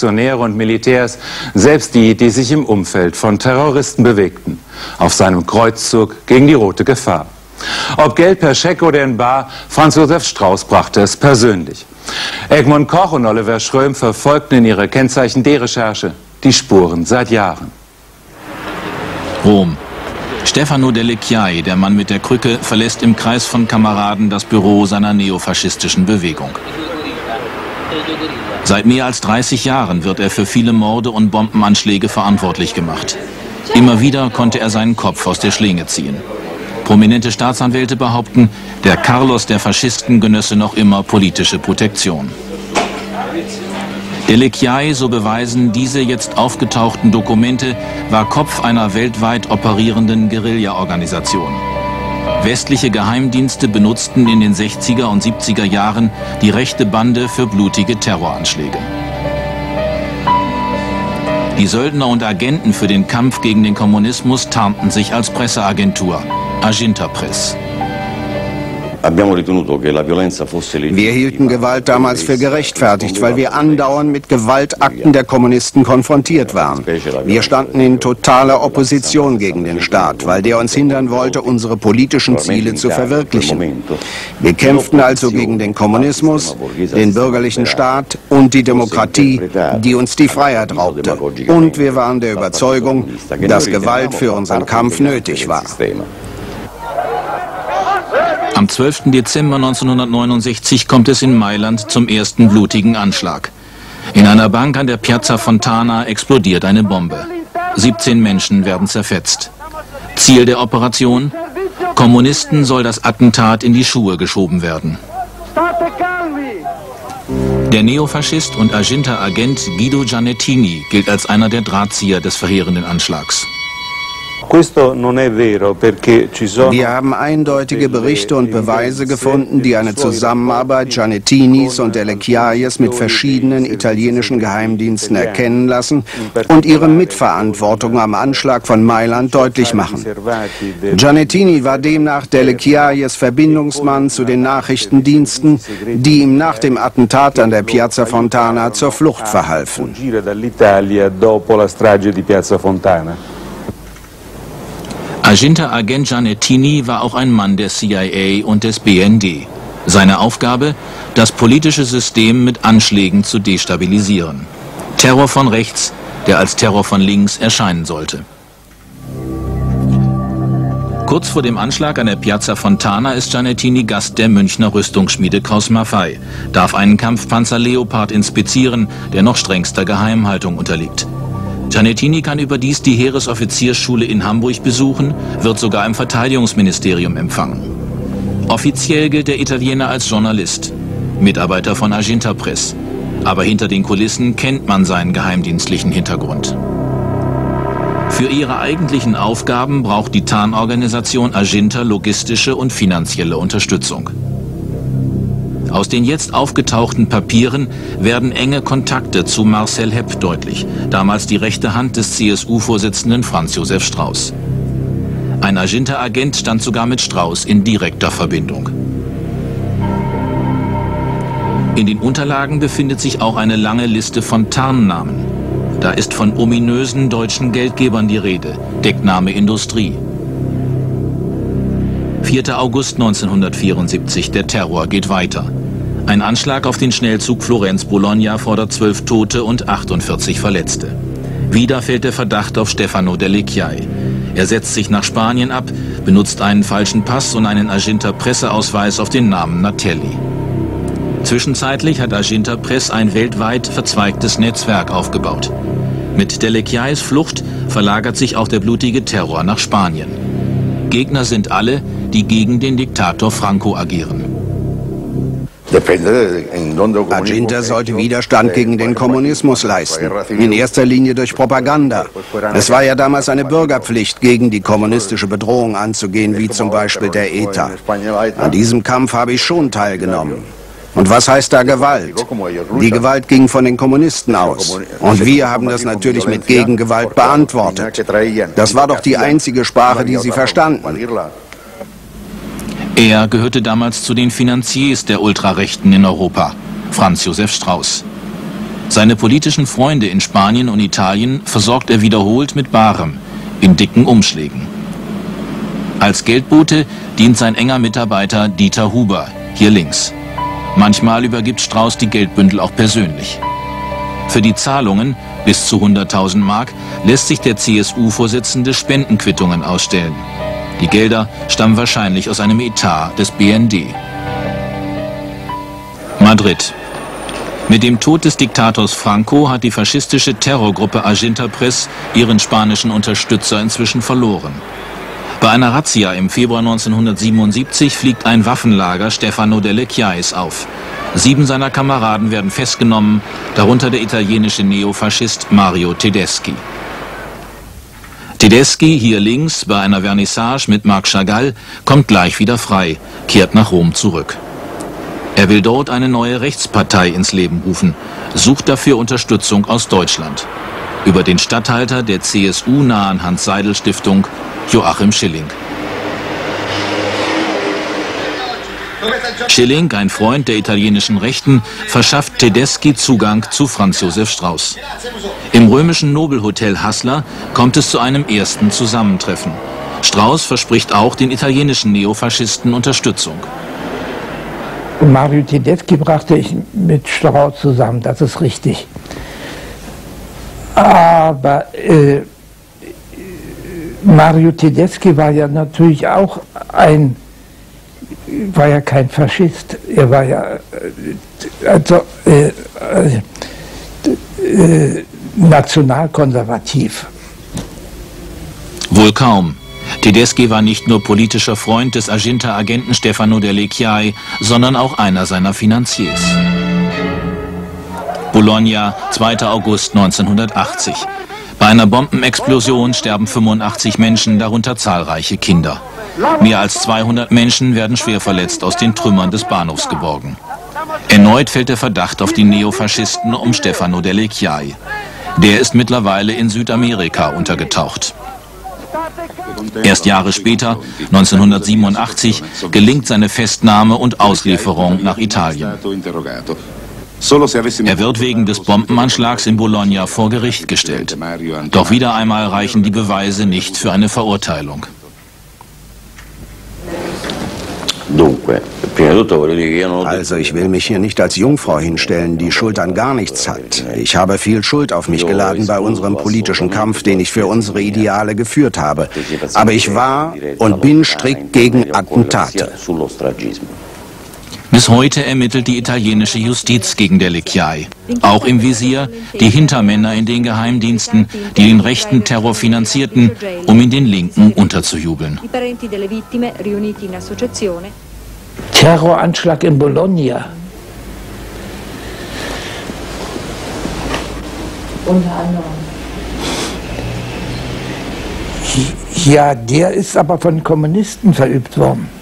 Funktionäre und Militärs, selbst die, die sich im Umfeld von Terroristen bewegten, auf seinem Kreuzzug gegen die rote Gefahr. Ob Geld per Scheck oder in bar, Franz Josef Strauß brachte es persönlich. Egmont Koch und Oliver Schröm verfolgten in ihrer Kennzeichen D-Recherche die Spuren seit Jahren. Rom. Stefano Delle Chiaie, der Mann mit der Krücke, verlässt im Kreis von Kameraden das Büro seiner neofaschistischen Bewegung. Seit mehr als 30 Jahren wird er für viele Morde und Bombenanschläge verantwortlich gemacht. Immer wieder konnte er seinen Kopf aus der Schlinge ziehen. Prominente Staatsanwälte behaupten, der Carlos der Faschisten genösse noch immer politische Protektion. Delle Chiaie, so beweisen diese jetzt aufgetauchten Dokumente, war Kopf einer weltweit operierenden Guerilla-Organisation. Westliche Geheimdienste benutzten in den 60er und 70er Jahren die rechte Bande für blutige Terroranschläge. Die Söldner und Agenten für den Kampf gegen den Kommunismus tarnten sich als Presseagentur, Agenta Press. Wir hielten Gewalt damals für gerechtfertigt, weil wir andauernd mit Gewaltakten der Kommunisten konfrontiert waren. Wir standen in totaler Opposition gegen den Staat, weil der uns hindern wollte, unsere politischen Ziele zu verwirklichen. Wir kämpften also gegen den Kommunismus, den bürgerlichen Staat und die Demokratie, die uns die Freiheit raubte. Und wir waren der Überzeugung, dass Gewalt für unseren Kampf nötig war. Am 12. Dezember 1969 kommt es in Mailand zum ersten blutigen Anschlag. In einer Bank an der Piazza Fontana explodiert eine Bombe. 17 Menschen werden zerfetzt. Ziel der Operation? Kommunisten soll das Attentat in die Schuhe geschoben werden. Der Neofaschist und Agenta-Agent Guido Giannettini gilt als einer der Drahtzieher des verheerenden Anschlags. Wir haben eindeutige Berichte und Beweise gefunden, die eine Zusammenarbeit Giannettinis und Delle Chiaies mit verschiedenen italienischen Geheimdiensten erkennen lassen und ihre Mitverantwortung am Anschlag von Mailand deutlich machen. Giannettini war demnach Delle Chiaies Verbindungsmann zu den Nachrichtendiensten, die ihm nach dem Attentat an der Piazza Fontana zur Flucht verhalfen. Agenta-Agent Giannettini war auch ein Mann der CIA und des BND. Seine Aufgabe, das politische System mit Anschlägen zu destabilisieren. Terror von rechts, der als Terror von links erscheinen sollte. Kurz vor dem Anschlag an der Piazza Fontana ist Giannettini Gast der Münchner Rüstungsschmiede Kraus Maffei, darf einen Kampfpanzer Leopard inspizieren, der noch strengster Geheimhaltung unterliegt. Giannettini kann überdies die Heeresoffiziersschule in Hamburg besuchen, wird sogar im Verteidigungsministerium empfangen. Offiziell gilt der Italiener als Journalist, Mitarbeiter von Agenta Press. Aber hinter den Kulissen kennt man seinen geheimdienstlichen Hintergrund. Für ihre eigentlichen Aufgaben braucht die Tarnorganisation Agenta logistische und finanzielle Unterstützung. Aus den jetzt aufgetauchten Papieren werden enge Kontakte zu Marcel Hepp deutlich, damals die rechte Hand des CSU-Vorsitzenden Franz Josef Strauß. Ein Agenta-Agent stand sogar mit Strauß in direkter Verbindung. In den Unterlagen befindet sich auch eine lange Liste von Tarnnamen. Da ist von ominösen deutschen Geldgebern die Rede, Deckname Industrie. 4. August 1974, der Terror geht weiter. Ein Anschlag auf den Schnellzug Florenz-Bologna fordert 12 Tote und 48 Verletzte. Wieder fällt der Verdacht auf Stefano Delle Chiaie. Er setzt sich nach Spanien ab, benutzt einen falschen Pass und einen Agenta-Presseausweis auf den Namen Natelli. Zwischenzeitlich hat Agenta Press ein weltweit verzweigtes Netzwerk aufgebaut. Mit Delle Chiaies Flucht verlagert sich auch der blutige Terror nach Spanien. Gegner sind alle, die gegen den Diktator Franco agieren. Agenta sollte Widerstand gegen den Kommunismus leisten, in erster Linie durch Propaganda. Es war ja damals eine Bürgerpflicht, gegen die kommunistische Bedrohung anzugehen, wie zum Beispiel der ETA. An diesem Kampf habe ich schon teilgenommen. Und was heißt da Gewalt? Die Gewalt ging von den Kommunisten aus. Und wir haben das natürlich mit Gegengewalt beantwortet. Das war doch die einzige Sprache, die sie verstanden. Er gehörte damals zu den Finanziers der Ultrarechten in Europa, Franz Josef Strauß. Seine politischen Freunde in Spanien und Italien versorgt er wiederholt mit Barem, in dicken Umschlägen. Als Geldbote dient sein enger Mitarbeiter Dieter Huber, hier links. Manchmal übergibt Strauß die Geldbündel auch persönlich. Für die Zahlungen, bis zu 100.000 Mark, lässt sich der CSU-Vorsitzende Spendenquittungen ausstellen. Die Gelder stammen wahrscheinlich aus einem Etat des BND. Madrid. Mit dem Tod des Diktators Franco hat die faschistische Terrorgruppe Aginta-Press ihren spanischen Unterstützer inzwischen verloren. Bei einer Razzia im Februar 1977 fliegt ein Waffenlager Stefano delle Chiaes auf. 7 seiner Kameraden werden festgenommen, darunter der italienische Neofaschist Mario Tedeschi. Tedeschi, hier links, bei einer Vernissage mit Marc Chagall, kommt gleich wieder frei, kehrt nach Rom zurück. Er will dort eine neue Rechtspartei ins Leben rufen, sucht dafür Unterstützung aus Deutschland. Über den Statthalter der CSU-nahen Hans-Seidel-Stiftung, Joachim Schilling. Schilling, ein Freund der italienischen Rechten, verschafft Tedeschi Zugang zu Franz Josef Strauß. Im römischen Nobelhotel Hassler kommt es zu einem ersten Zusammentreffen. Strauß verspricht auch den italienischen Neofaschisten Unterstützung. Mario Tedeschi brachte ich mit Strauß zusammen, das ist richtig. Aber Mario Tedeschi war ja natürlich auch war ja kein Faschist. Er war ja nationalkonservativ. Wohl kaum. Tedeschi war nicht nur politischer Freund des Aginta-Agenten Stefano delle Chiaie, sondern auch einer seiner Finanziers. Bologna, 2. August 1980. Bei einer Bombenexplosion sterben 85 Menschen, darunter zahlreiche Kinder. Mehr als 200 Menschen werden schwer verletzt aus den Trümmern des Bahnhofs geborgen. Erneut fällt der Verdacht auf die Neofaschisten um Stefano delle Chiaie. Der ist mittlerweile in Südamerika untergetaucht. Erst Jahre später, 1987, gelingt seine Festnahme und Auslieferung nach Italien. Er wird wegen des Bombenanschlags in Bologna vor Gericht gestellt. Doch wieder einmal reichen die Beweise nicht für eine Verurteilung. Also ich will mich hier nicht als Jungfrau hinstellen, die Schuld an gar nichts hat. Ich habe viel Schuld auf mich geladen bei unserem politischen Kampf, den ich für unsere Ideale geführt habe. Aber ich war und bin strikt gegen Attentate. Bis heute ermittelt die italienische Justiz gegen delle Chiaie. Auch im Visier die Hintermänner in den Geheimdiensten, die den rechten Terror finanzierten, um in den Linken unterzujubeln. Terroranschlag in Bologna. Unter anderem. Ja, der ist aber von Kommunisten verübt worden.